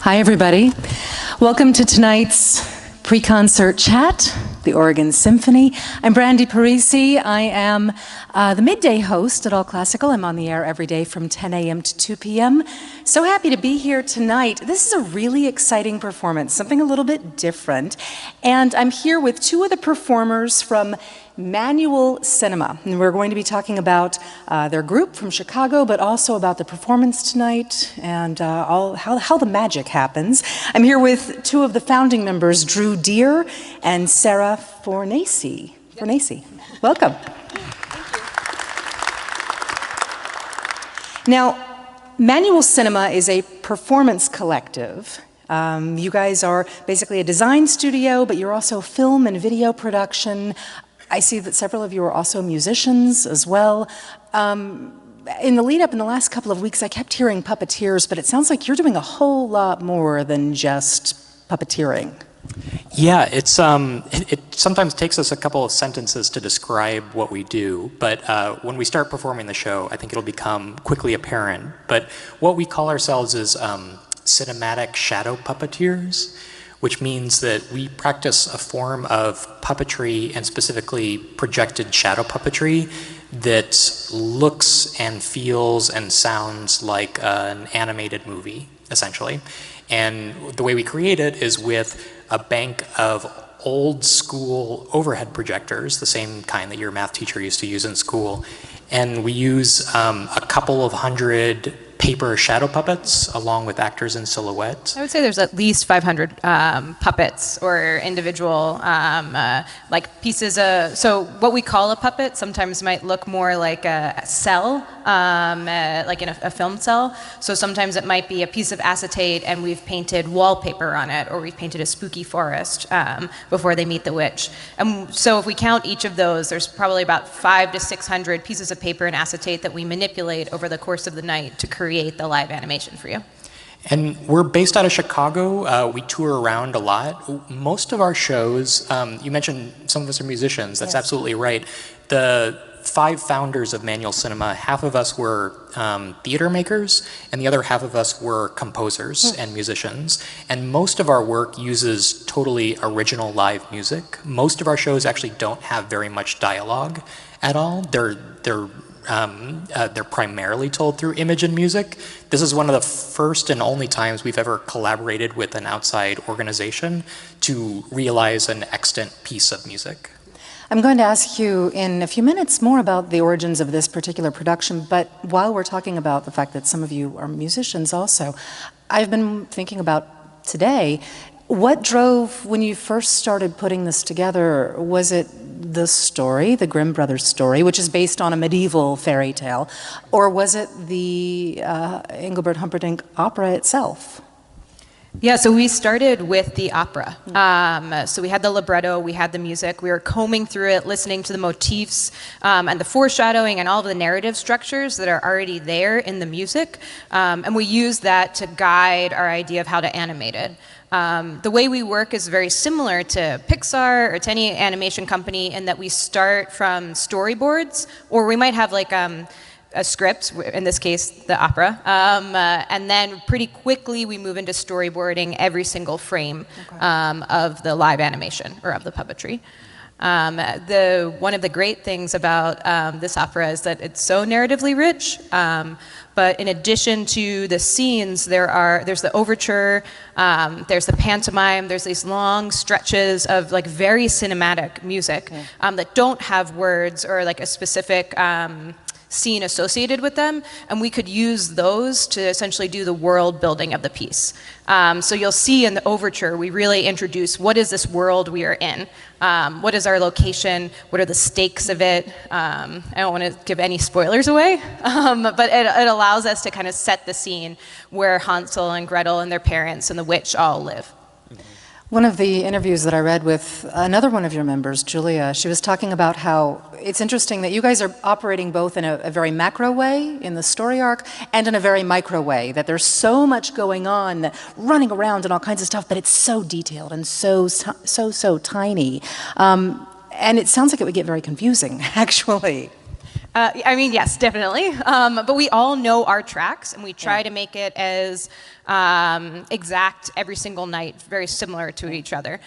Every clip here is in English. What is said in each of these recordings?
Hi, everybody. Welcome to tonight's pre-concert chat, the Oregon Symphony. I'm Brandi Paresi. I am the midday host at All Classical. I'm on the air every day from 10 a.m. to 2 p.m. So happy to be here tonight. This is a really exciting performance, something a little bit different. And I'm here with two of the performers from Manual Cinema. And we're going to be talking about their group from Chicago, but also about the performance tonight and how the magic happens. I'm here with two of the founding members, Drew Deere and Sarah Fornace. Welcome. Now, Manual Cinema is a performance collective. You guys are basically a design studio, but you're also film and video production. I see that several of you are also musicians as well. In the lead up in the last couple of weeks, I kept hearing puppeteers, but it sounds like you're doing a whole lot more than just puppeteering. Yeah, it sometimes takes us a couple of sentences to describe what we do, but when we start performing the show, I think it'll become quickly apparent. But what we call ourselves is cinematic shadow puppeteers, which means that we practice a form of puppetry, and specifically projected shadow puppetry, that looks and feels and sounds like an animated movie, essentially. And the way we create it is with a bank of old school overhead projectors, the same kind that your math teacher used to use in school. And we use a couple of hundred paper shadow puppets along with actors in silhouette. I would say there's at least 500 puppets or individual like pieces of, so what we call a puppet sometimes might look more like a cell, like in a film cell. So sometimes it might be a piece of acetate and we've painted wallpaper on it, or we've painted a spooky forest before they meet the witch. And so if we count each of those, there's probably about 500 to 600 pieces of paper and acetate that we manipulate over the course of the night to create the live animation for you. And we're based out of Chicago. We tour around a lot. Most of our shows, you mentioned some of us are musicians. That's absolutely right. The 5 founders of Manual Cinema, half of us were theater makers, and the other half of us were composers and musicians. And most of our work uses totally original live music. Most of our shows actually don't have very much dialogue at all. They're primarily told through image and music. This is one of the first and only times we've ever collaborated with an outside organization to realize an extant piece of music. I'm going to ask you in a few minutes more about the origins of this particular production, but while we're talking about the fact that some of you are musicians also, I've been thinking about today, what drove, when you first started putting this together, was it the story, the Grimm Brothers story, which is based on a medieval fairy tale, or was it the Engelbert Humperdinck opera itself? Yeah, so we started with the opera. So we had the libretto, we had the music, we were combing through it, listening to the motifs and the foreshadowing and all of the narrative structures that are already there in the music, and we used that to guide our idea of how to animate it. The way we work is very similar to Pixar or to any animation company in that we start from storyboards, or we might have like a script, in this case the opera, and then pretty quickly we move into storyboarding every single frame of the live animation or of the puppetry. One of the great things about this opera is that it's so narratively rich, but in addition to the scenes, there's the overture, there's the pantomime, there's these long stretches of like very cinematic music that don't have words or like a specific scene associated with them, and we could use those to essentially do the world building of the piece. So you'll see in the overture, we really introduce what is this world we are in, what is our location, what are the stakes of it. I don't want to give any spoilers away, but it allows us to kind of set the scene where Hansel and Gretel and their parents and the witch all live. One of the interviews that I read with another one of your members, Julia, she was talking about how it's interesting that you guys are operating both in a very macro way in the story arc and in a very micro way, that there's so much going on, running around and all kinds of stuff, but it's so detailed and so tiny. And it sounds like it would get very confusing, actually. I mean, yes, definitely. But we all know our tracks, and we try to make it as exact every single night, very similar to each other.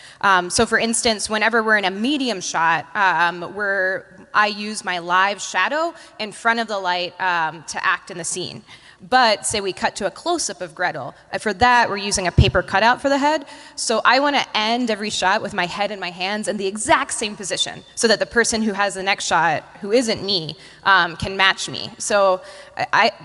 So for instance, whenever we're in a medium shot, I use my live shadow in front of the light to act in the scene. But say we cut to a close-up of Gretel. For that, we're using a paper cutout for the head. So I want to end every shot with my head and my hands in the exact same position so that the person who has the next shot, who isn't me, can match me. So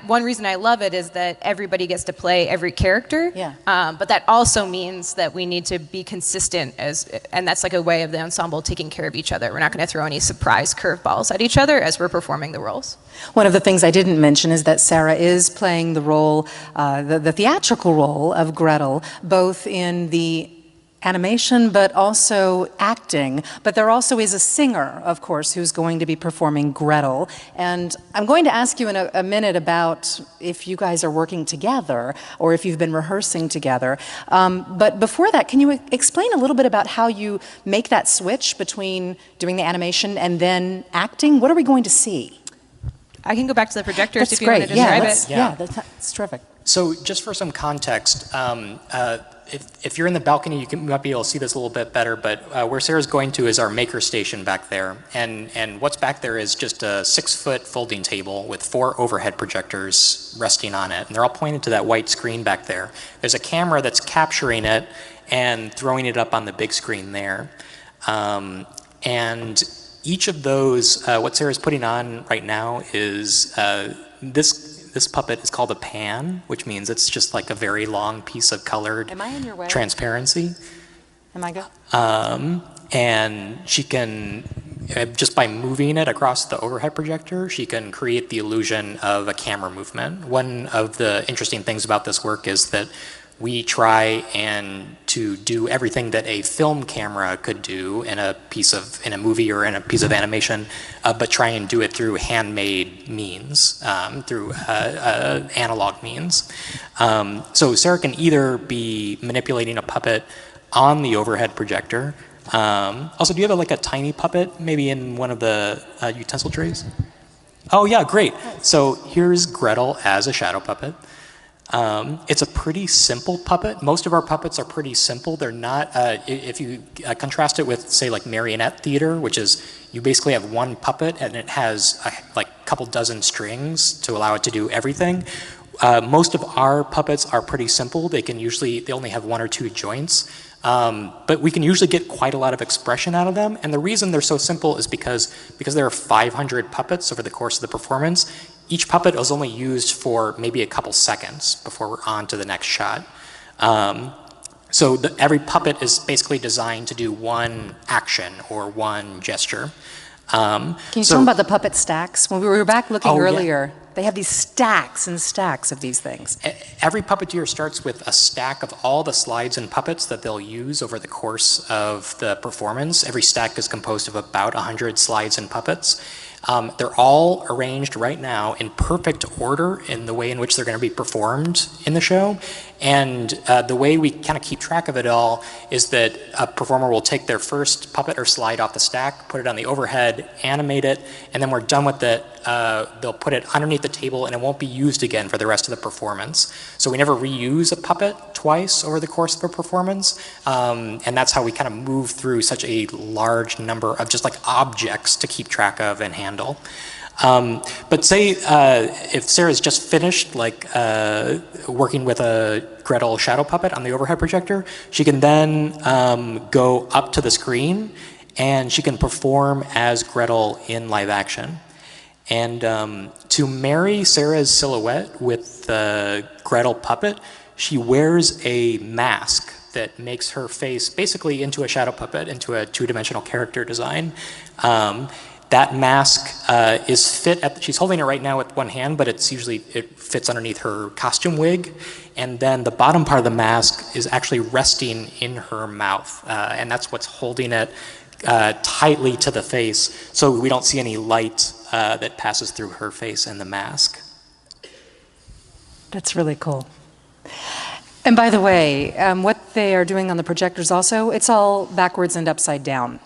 one reason I love it is that everybody gets to play every character. Yeah. But that also means that we need to be consistent, and that's like a way of the ensemble taking care of each other. We're not going to throw any surprise curveballs at each other as we're performing the roles. One of the things I didn't mention is that Sarah is playing the role, the theatrical role of Gretel, both in the animation but also acting. But there also is a singer, of course, who's going to be performing Gretel. And I'm going to ask you in a minute about if you guys are working together or if you've been rehearsing together. But before that, can you explain a little bit about how you make that switch between doing the animation and then acting? What are we going to see? I can go back to the projectors That's if you great. want to describe it. Yeah, that's terrific. So just for some context, if you're in the balcony, you might be able to see this a little bit better, but where Sarah's going to is our maker station back there. And what's back there is just a 6-foot folding table with 4 overhead projectors resting on it. And they're all pointed to that white screen back there. There's a camera that's capturing it and throwing it up on the big screen there. And each of those, what Sarah's putting on right now is this puppet is called a pan, which means it's just like a very long piece of colored Am I in your way? transparency. Am I good? And she can, just by moving it across the overhead projector, she can create the illusion of a camera movement. One of the interesting things about this work is that we try and to do everything that a film camera could do in a movie or in a piece of animation, but try and do it through handmade means, through analog means. So Sarah can either be manipulating a puppet on the overhead projector. Also, do you have like a tiny puppet, maybe in one of the utensil trays? Oh yeah, great. So here's Gretel as a shadow puppet. It's a pretty simple puppet. Most of our puppets are pretty simple. They're not, if you contrast it with, say, like marionette theater, which is you basically have one puppet and it has like a couple dozen strings to allow it to do everything. Most of our puppets are pretty simple. They only have 1 or 2 joints. But we can usually get quite a lot of expression out of them. And the reason they're so simple is because there are 500 puppets over the course of the performance. Each puppet is only used for maybe a couple seconds before we're on to the next shot. So every puppet is basically designed to do one action or one gesture. Can you tell me about the puppet stacks? When we were back looking earlier, they have these stacks and stacks of these things. Every puppeteer starts with a stack of all the slides and puppets that they'll use over the course of the performance. Every stack is composed of about 100 slides and puppets. They're all arranged right now in perfect order in the way in which they're going to be performed in the show. And the way we kind of keep track of it all is that a performer will take their first puppet or slide off the stack, put it on the overhead, animate it, and then we're done with it. They'll put it underneath the table and it won't be used again for the rest of the performance. So we never reuse a puppet twice over the course of a performance. And that's how we kind of move through such a large number of just like objects to keep track of and handle. But say if Sarah's just finished like working with a Gretel shadow puppet on the overhead projector, she can then go up to the screen and she can perform as Gretel in live action. And to marry Sarah's silhouette with the Gretel puppet, she wears a mask that makes her face basically into a shadow puppet, into a 2-dimensional character design. That mask is she's holding it right now with one hand, but it fits underneath her costume wig. And then the bottom part of the mask is actually resting in her mouth. And that's what's holding it tightly to the face so we don't see any light that passes through her face and the mask. That's really cool. And by the way, what they are doing on the projectors also, it's all backwards and upside down.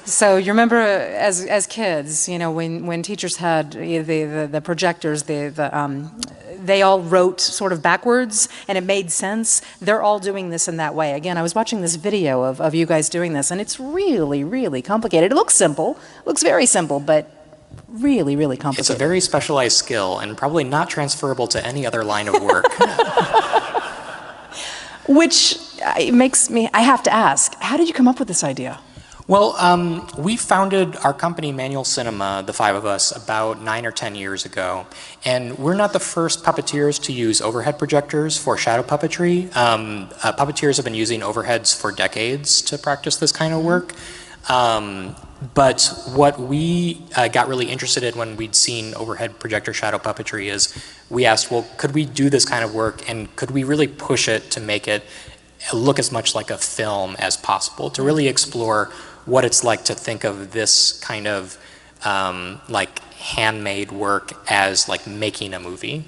So you remember as kids, you know, when teachers had the projectors, they all wrote sort of backwards, and it made sense. They're all doing this in that way. Again, I was watching this video of you guys doing this, and it's really, really complicated. It looks simple, looks very simple, but really, really complicated. It's a very specialized skill, and probably not transferable to any other line of work. Which makes me, I have to ask, how did you come up with this idea? Well, we founded our company, Manual Cinema, the five of us, about 9 or 10 years ago. And we're not the first puppeteers to use overhead projectors for shadow puppetry. Puppeteers have been using overheads for decades to practice this kind of work. But what we got really interested in when we'd seen overhead projector shadow puppetry is we asked, well, could we do this kind of work, and could we really push it to make it look as much like a film as possible, to really explore what it's like to think of this kind of like handmade work as like making a movie.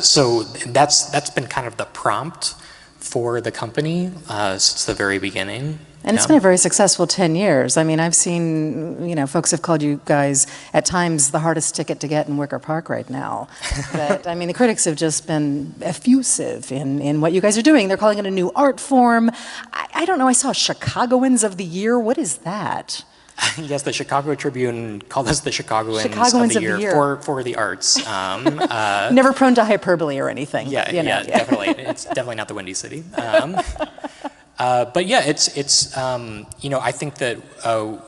So that's been kind of the prompt for the company since the very beginning. And it's been a very successful 10 years. I mean, I've seen, you know, folks have called you guys at times the hardest ticket to get in Wicker Park right now. But, I mean, the critics have just been effusive in what you guys are doing. They're calling it a new art form. I don't know, I saw Chicagoans of the Year. What is that? Yes, the Chicago Tribune called us the Chicagoans of the year. For the arts. Never prone to hyperbole or anything. Yeah, definitely. It's definitely not the Windy City. But yeah, it's you know, I think that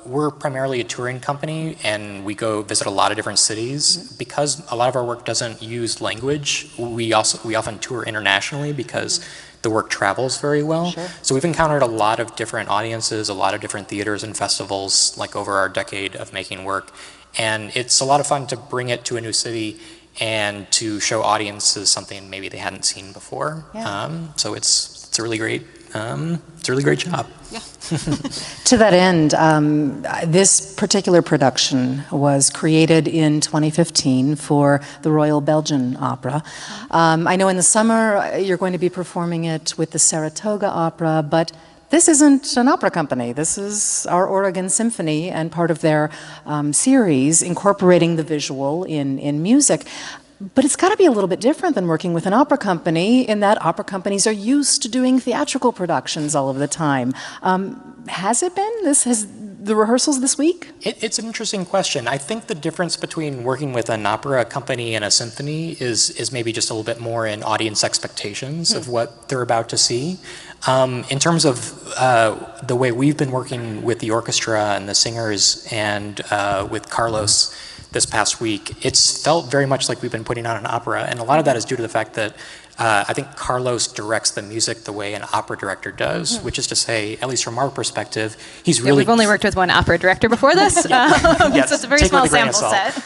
we're primarily a touring company, and we go visit a lot of different cities. Because a lot of our work doesn't use language, we often tour internationally because the work travels very well. Sure. So we've encountered a lot of different audiences, a lot of different theaters and festivals, like over our decade of making work. And it's a lot of fun to bring it to a new city and to show audiences something maybe they hadn't seen before. Yeah. So it's a really great job. Yeah. To that end, this particular production was created in 2015 for the Royal Belgian Opera. I know in the summer you're going to be performing it with the Saratoga Opera, but this isn't an opera company. This is our Oregon Symphony and part of their series incorporating the visual in music. But it's got to be a little bit different than working with an opera company, in that opera companies are used to doing theatrical productions all of the time. Has it been? The rehearsals this week? It's an interesting question. I think the difference between working with an opera company and a symphony is maybe just a little bit more in audience expectations of what they're about to see. In terms of the way we've been working with the orchestra and the singers and with Carlos this past week, it's felt very much like we've been putting on an opera, and a lot of that is due to the fact that I think Carlos directs the music the way an opera director does, which is to say, at least from our perspective, he's really... We've only worked with one opera director before this, so it's a very small sample set.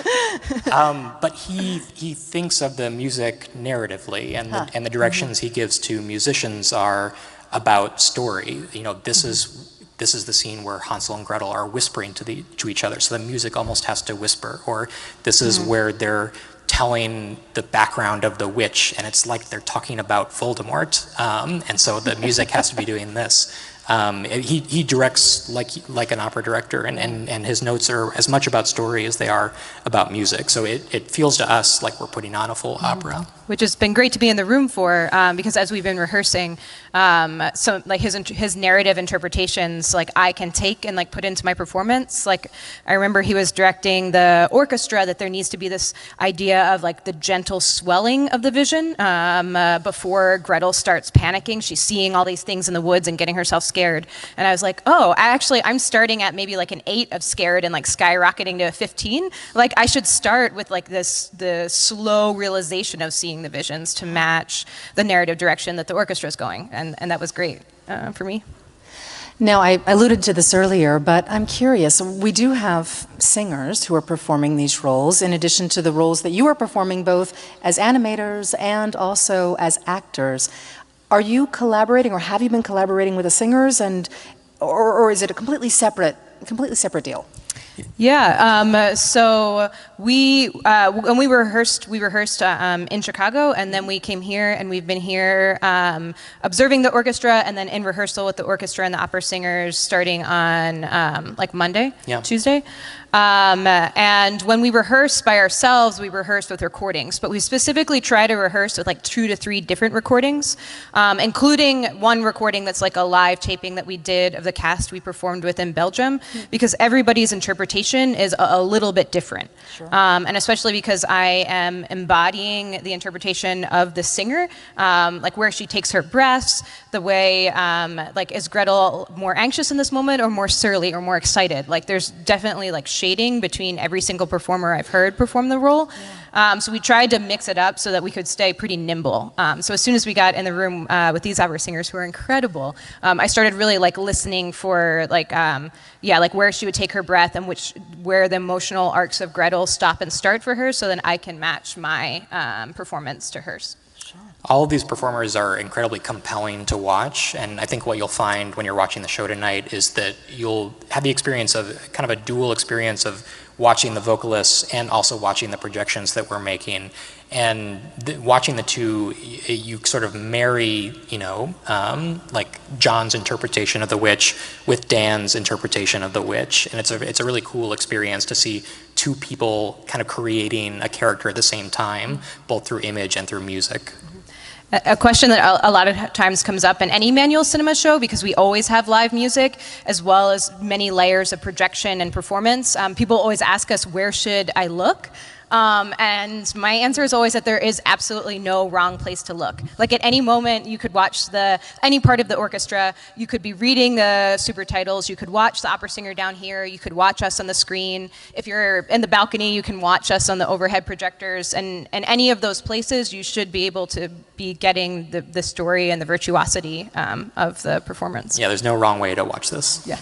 But he thinks of the music narratively, and the directions he gives to musicians are about story. You know, this is the scene where Hansel and Gretel are whispering to each other, so the music almost has to whisper. Or this is where they're telling the background of the witch, and it's like they're talking about Voldemort, and so the music has to be doing this. He directs like an opera director, and his notes are as much about story as they are about music. So it feels to us like we're putting on a full opera. Which has been great to be in the room for, because as we've been rehearsing, so like his narrative interpretations, like I can take and like put into my performance. Like I remember he was directing the orchestra, that there needs to be this idea of like the gentle swelling of the vision before Gretel starts panicking. She's seeing all these things in the woods and getting herself scared. And I was like, oh, I'm starting at maybe like an 8 of scared and like skyrocketing to a 15. Like I should start with like the slow realization of seeing the visions to match the narrative direction that the orchestra is going, and that was great for me. Now, I alluded to this earlier, but I'm curious. We do have singers who are performing these roles, in addition to the roles that you are performing both as animators and also as actors. Are you collaborating, or have you been collaborating with the singers, or is it a completely separate deal? Yeah. So when we rehearsed in Chicago, and then we came here, and we've been here observing the orchestra, and then in rehearsal with the orchestra and the opera singers starting on like Monday, Tuesday. And when we rehearse by ourselves, we rehearse with recordings, but we specifically try to rehearse with like 2 to 3 different recordings, including one recording that's like a live taping that we did of the cast we performed with in Belgium, because everybody's interpretation is a little bit different. Sure. And especially because I am embodying the interpretation of the singer, like where she takes her breaths, the way, like, is Gretel more anxious in this moment or more surly or more excited? Like, there's definitely like shading between every single performer I've heard perform the role. Yeah. So we tried to mix it up so that we could stay pretty nimble. So as soon as we got in the room with these opera singers who are incredible, I started really like listening for like, like where she would take her breath and where the emotional arcs of Gretel stop and start for her, so then I can match my performance to hers. All of these performers are incredibly compelling to watch, and I think what you'll find when you're watching the show tonight is that you'll have the experience of kind of a dual experience of watching the vocalists and also watching the projections that we're making. And watching the two, you sort of marry, like John's interpretation of the witch with Dan's interpretation of the witch, and it's a really cool experience to see two people kind of creating a character at the same time, both through image and through music. A question that a lot of times comes up in any manual cinema show, because we always have live music as well as many layers of projection and performance. People always ask us, where should I look? And my answer is always that there is absolutely no wrong place to look. Like at any moment, you could watch any part of the orchestra, you could be reading the super titles, you could watch the opera singer down here, you could watch us on the screen. If you're in the balcony, you can watch us on the overhead projectors, and any of those places, you should be able to be getting the story and the virtuosity of the performance. Yeah, there's no wrong way to watch this. Yeah.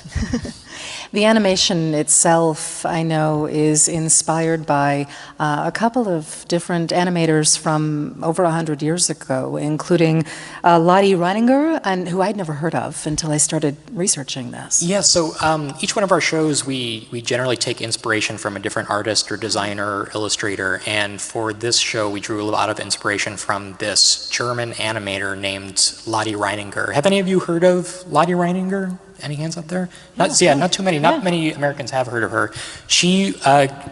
The animation itself, I know, is inspired by a couple of different animators from over 100 years ago, including Lottie Reininger, and who I'd never heard of until I started researching this. Yeah, so each one of our shows, we generally take inspiration from a different artist or designer or illustrator, and for this show, we drew a lot of inspiration from this German animator named Lottie Reininger. Have any of you heard of Lottie Reininger? Any hands up there? Not too many. Not many Americans have heard of her. She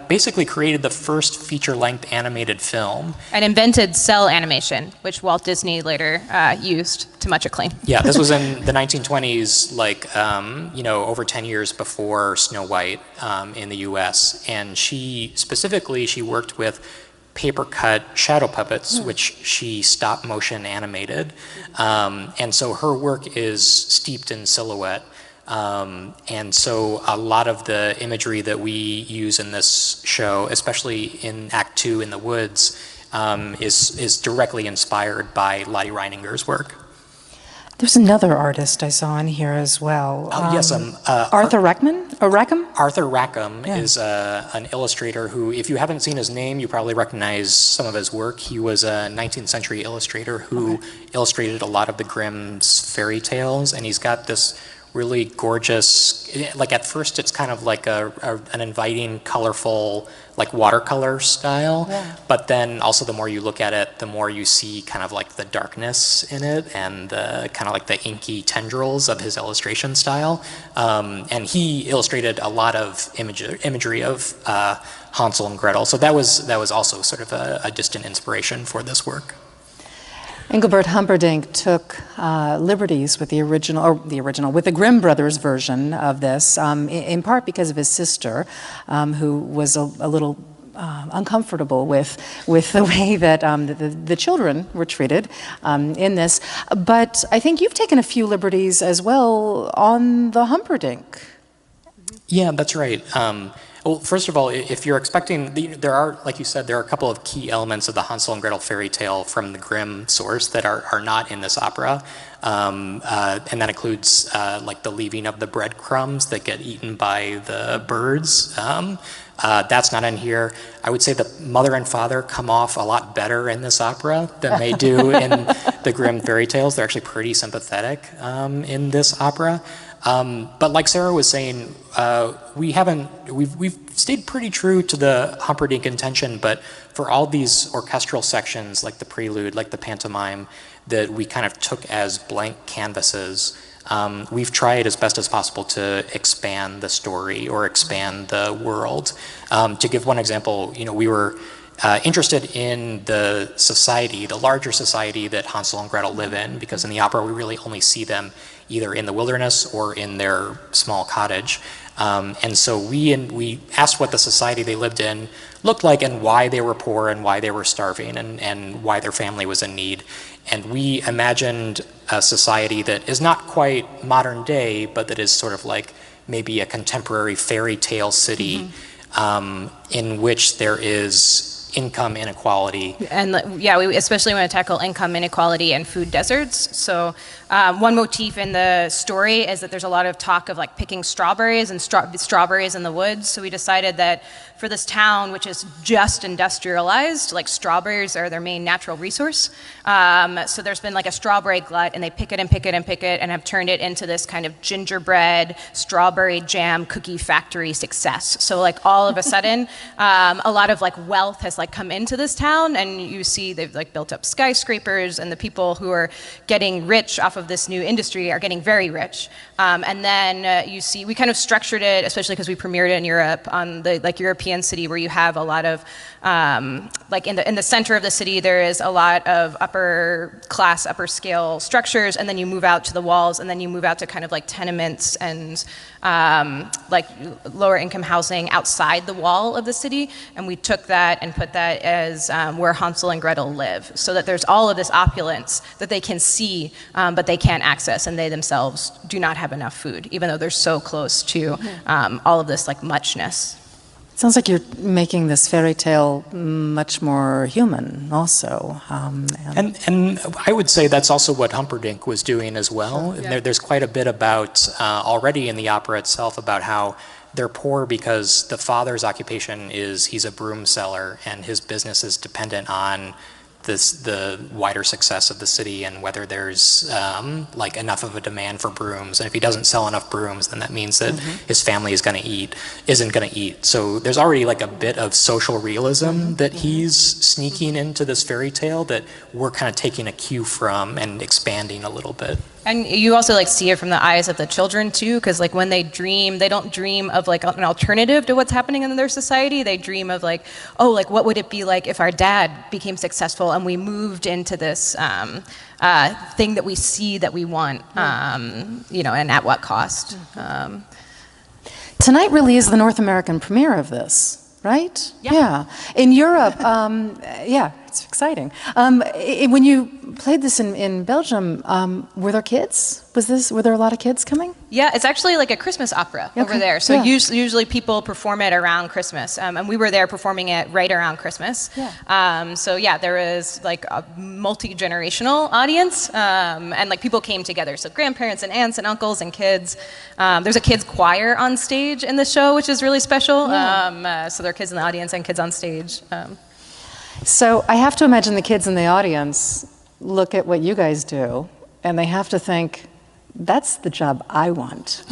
basically created the first feature-length animated film. And invented cell animation, which Walt Disney later used to much acclaim. Yeah, this was in the 1920s, like, over 10 years before Snow White in the US. And she worked with paper-cut shadow puppets, which she stop-motion animated. And so her work is steeped in silhouette. And so a lot of the imagery that we use in this show, especially in Act 2 in the woods, is directly inspired by Lottie Reininger's work. There's another artist I saw in here as well. Yes, Arthur Rackham? Arthur Rackham is an illustrator who, if you haven't seen his name, you probably recognize some of his work. He was a 19th century illustrator who illustrated a lot of the Grimm's fairy tales, and he's got this really gorgeous, like at first it's kind of like an inviting, colorful, like watercolor style, but then also the more you look at it, the more you see kind of like the darkness in it and the kind of like the inky tendrils of his illustration style. And he illustrated a lot of imagery of Hansel and Gretel, so that was also sort of a distant inspiration for this work. Engelbert Humperdinck took liberties with with the Grimm brothers version of this, in part because of his sister, who was a little uncomfortable with the way that the children were treated in this. But I think you've taken a few liberties as well on the Humperdinck. Yeah, that's right. Well, first of all, if you're expecting, there are, like you said, there are a couple of key elements of the Hansel and Gretel fairy tale from the Grimm source that are not in this opera. And that includes like the leaving of the breadcrumbs that get eaten by the birds. That's not in here. I would say the mother and father come off a lot better in this opera than they do in the Grimm fairy tales. They're actually pretty sympathetic in this opera. But like Sarah was saying, we've stayed pretty true to the Humperdinck intention, but for all these orchestral sections, like the prelude, like the pantomime, that we kind of took as blank canvases, we've tried as best as possible to expand the story or expand the world. To give one example, we were interested in the society, the larger society that Hansel and Gretel live in, because in the opera we really only see them either in the wilderness or in their small cottage. And so we asked what the society they lived in looked like and why they were poor and why they were starving and why their family was in need. And we imagined a society that is not quite modern day, but that is sort of like maybe a contemporary fairy tale city, in which there is income inequality. And yeah, we especially want to tackle income inequality and food deserts. So one motif in the story is that there's a lot of talk of like picking strawberries and strawberries in the woods. So we decided that for this town, which is just industrialized, like strawberries are their main natural resource. So there's been like a strawberry glut, and they pick it and pick it and pick it and have turned it into this kind of gingerbread, strawberry jam cookie factory success. So like all of a sudden, a lot of like wealth has like come into this town, and you see they've like built up skyscrapers, and the people who are getting rich off of this new industry are getting very rich. And then you see, we kind of structured it, especially because we premiered it in Europe, on the like European city where you have a lot of, like in the center of the city, there is a lot of upper class, upper scale structures, and then you move out to the walls, and then you move out to kind of like tenements and like lower income housing outside the wall of the city. And we took that and put that as where Hansel and Gretel live, so that there's all of this opulence that they can see, but they can't access, and they themselves do not have enough food, even though they're so close to all of this like muchness. Sounds like you're making this fairy tale much more human also. And I would say that's also what Humperdinck was doing as well. Sure, yeah. There's quite a bit about, already in the opera itself, about how they're poor because the father's occupation is he's a broom seller, and his business is dependent on the wider success of the city and whether there's like enough of a demand for brooms. And if he doesn't sell enough brooms, then that means that his family isn't going to eat. So there's already like a bit of social realism that he's sneaking into this fairy tale that we're kind of taking a cue from and expanding a little bit. And you also like see it from the eyes of the children too, because like when they dream, they don't dream of like an alternative to what's happening in their society. They dream of like, oh, like what would it be like if our dad became successful and we moved into this thing that we see that we want, you know, and at what cost? Tonight really is the North American premiere of this, right? Yeah. In Europe, yeah, it's exciting. When you played this in Belgium, were there kids? Were there a lot of kids coming? Yeah, it's actually like a Christmas opera over there. So usually people perform it around Christmas, and we were there performing it right around Christmas. Yeah. So yeah, there was like a multi-generational audience, and like people came together. So grandparents and aunts and uncles and kids. There's a kids choir on stage in the show, which is really special. Yeah. So there are kids in the audience and kids on stage. So I have to imagine the kids in the audience look at what you guys do, and they have to think, that's the job I want.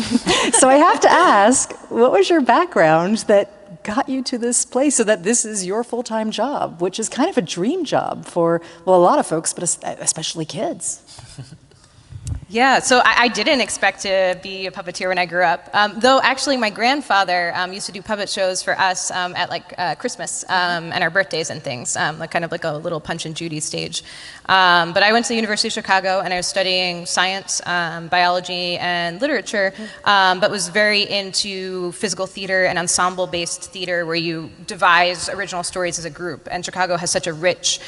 So I have to ask, what was your background that got you to this place so that this is your full-time job, which is kind of a dream job for, well, a lot of folks, but especially kids? Yeah, so I didn't expect to be a puppeteer when I grew up. Though actually my grandfather used to do puppet shows for us at like Christmas and our birthdays and things, like kind of like a little Punch and Judy stage. But I went to the University of Chicago and I was studying science, biology, and literature, but was very into physical theater and ensemble-based theater where you devise original stories as a group. And Chicago has such a rich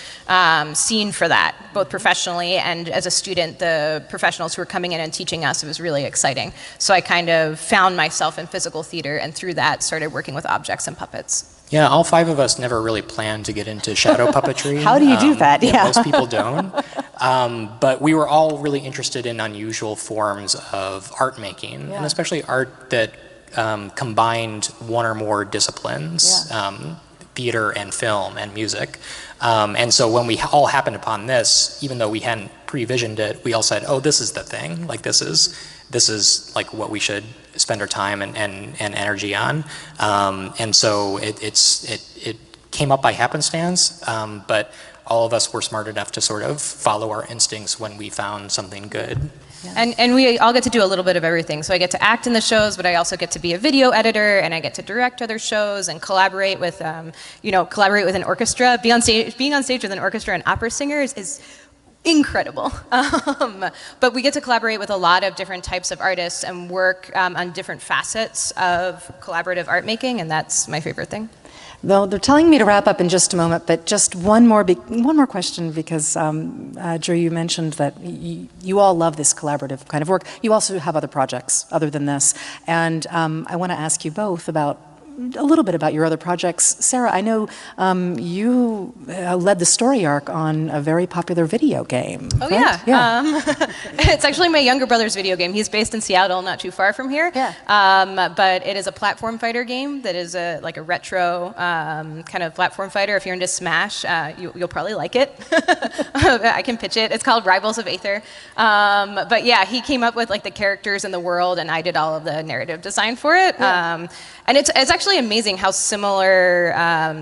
scene for that, both professionally and as a student, the professionals who were coming in and teaching us, it was really exciting. So I kind of found myself in physical theater, and through that started working with objects and puppets. Yeah, all five of us never really planned to get into shadow puppetry. How do you do that? Yeah, most people don't. But we were all really interested in unusual forms of art making, and especially art that combined one or more disciplines, theater and film and music. And so when we all happened upon this, even though we hadn't pre-visioned it, we all said, oh, this is the thing. Like this is like what we should spend our time and energy on. And so it came up by happenstance, but all of us were smart enough to sort of follow our instincts when we found something good. Yeah. And we all get to do a little bit of everything. So I get to act in the shows, but I also get to be a video editor, and I get to direct other shows and collaborate with, collaborate with an orchestra. Being on stage with an orchestra and opera singers is incredible. But we get to collaborate with a lot of different types of artists and work on different facets of collaborative art making, and that's my favorite thing. Though they're telling me to wrap up in just a moment, but just one more question, because Drew, you mentioned that you all love this collaborative kind of work. You also have other projects other than this, and I want to ask you both about a little bit about your other projects. Sarah, I know you led the story arc on a very popular video game. Oh, right? Yeah. It's actually my younger brother's video game. He's based in Seattle, not too far from here. Yeah. But it is a platform fighter game that is like a retro kind of platform fighter. If you're into Smash, you'll probably like it. I can pitch it. It's called Rivals of Aether. But yeah, he came up with like the characters in the world, and I did all of the narrative design for it. Yeah. And it's actually amazing how similar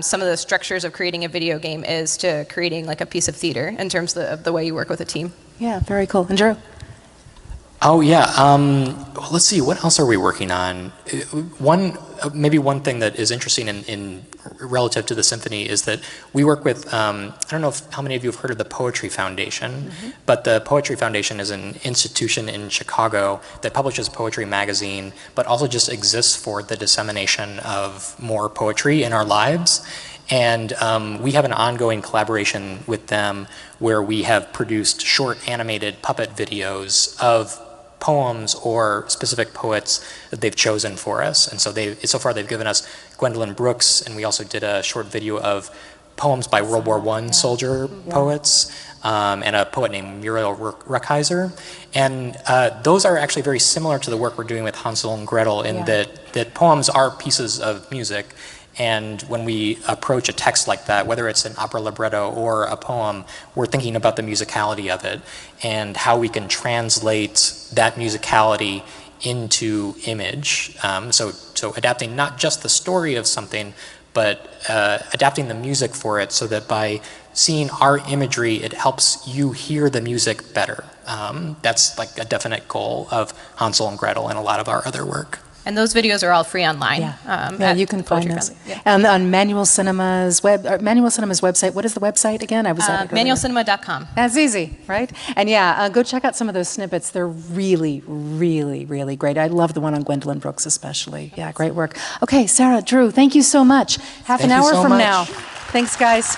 some of the structures of creating a video game is to creating like a piece of theater in terms of the way you work with a team. Yeah, very cool. And Drew? Oh yeah, let's see, what else are we working on? Maybe one thing that is interesting in relative to the symphony is that we work with, I don't know how many of you have heard of the Poetry Foundation, but the Poetry Foundation is an institution in Chicago that publishes poetry magazine, but also just exists for the dissemination of more poetry in our lives. And we have an ongoing collaboration with them where we have produced short animated puppet videos of poems or specific poets that they've chosen for us. And so far they've given us Gwendolyn Brooks, and we also did a short video of poems by World War I soldier poets, and a poet named Muriel Rukeyser. And those are actually very similar to the work we're doing with Hansel and Gretel in that poems are pieces of music. And when we approach a text like that, whether it's an opera libretto or a poem, we're thinking about the musicality of it and how we can translate that musicality into image. So adapting not just the story of something, but adapting the music for it so that by seeing our imagery, it helps you hear the music better. That's like a definite goal of Hansel and Gretel and a lot of our other work. And those videos are all free online. Yeah, you can find those. Yeah. And on Manual Cinema's website. What is the website again? I was at it earlier. Manualcinema.com. That's easy, right? And yeah, go check out some of those snippets. They're really, really, really great. I love the one on Gwendolyn Brooks especially. Yeah, great work. Okay, Sarah, Drew, thank you so much. Half an hour from now. Thanks, guys.